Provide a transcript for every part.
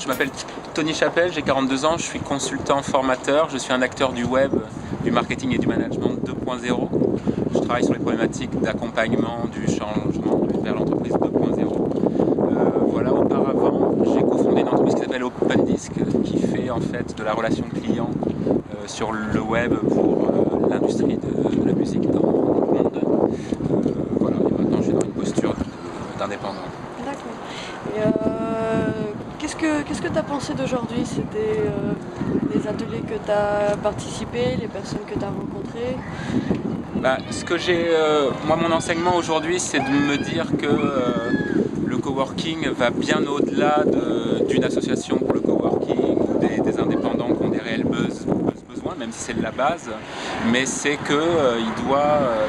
Je m'appelle Tony Chappelle, j'ai 42 ans, je suis consultant formateur, je suis un acteur du web, du marketing et du management 2.0. Je travaille sur les problématiques d'accompagnement du changement vers l'entreprise 2.0. Voilà, auparavant, j'ai cofondé une entreprise qui s'appelle OpenDisc, qui fait en fait de la relation client sur le web pour l'industrie de la musique dans le monde. Voilà, et maintenant je suis dans une posture d'indépendant. D'accord. Et qu'est-ce que tu as pensé d'aujourd'hui? C'était les ateliers que tu as participé, les personnes que tu as rencontrées? Ce que j'ai, moi mon enseignement aujourd'hui, c'est de me dire que le coworking va bien au-delà d'une association pour le coworking ou des indépendants qui ont des réels besoins, même si c'est la base, mais c'est que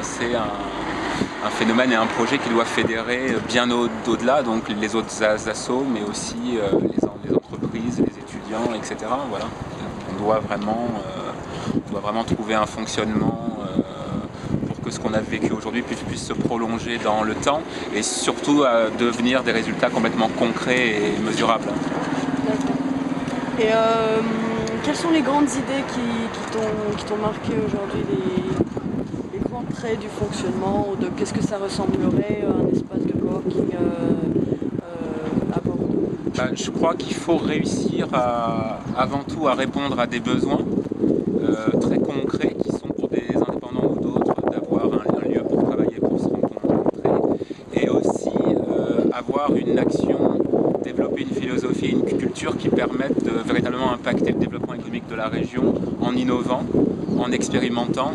c'est un phénomène et un projet qui doit fédérer bien au-delà, donc les autres assos, mais aussi les entreprises, les étudiants, etc. Voilà. On doit vraiment trouver un fonctionnement pour que ce qu'on a vécu aujourd'hui puisse se prolonger dans le temps et surtout devenir des résultats complètement concrets et mesurables. D'accord. Et quelles sont les grandes idées qui t'ont marqué aujourd'hui, les grands traits du fonctionnement, ou de qu'est-ce que ça ressemblerait un espace de coworking à Bordeaux? Je crois qu'il faut réussir avant tout à répondre à des besoins très concrets qui sont pour des indépendants ou d'autres d'avoir un lieu pour travailler, pour se rencontrer et aussi avoir une action, développer une philosophie, une culture qui permettent de véritablement impacter le développement économique de la région en innovant, en expérimentant,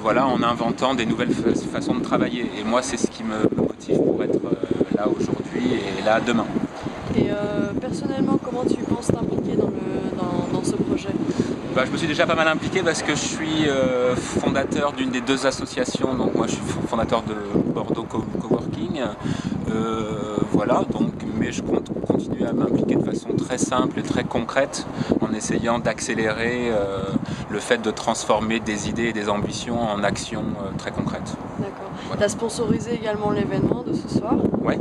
en inventant des nouvelles façons de travailler. Et moi, c'est ce qui me motive pour être là aujourd'hui et là demain. Et personnellement, comment tu penses t'impliquer dans ce projet? Je me suis déjà pas mal impliqué parce que je suis fondateur d'une des deux associations. Donc moi je suis fondateur de Bordeaux Coworking. Mais je compte continuer à m'impliquer de façon très simple et très concrète en essayant d'accélérer le fait de transformer des idées et des ambitions en actions très concrètes. D'accord. Voilà. Tu as sponsorisé également l'événement de ce soir? Oui,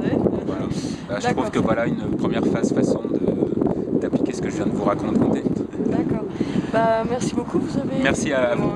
voilà. Je trouve que voilà une première façon d'appliquer ce que je viens de vous raconter. D'accord. Merci beaucoup. Vous avez Merci à vous.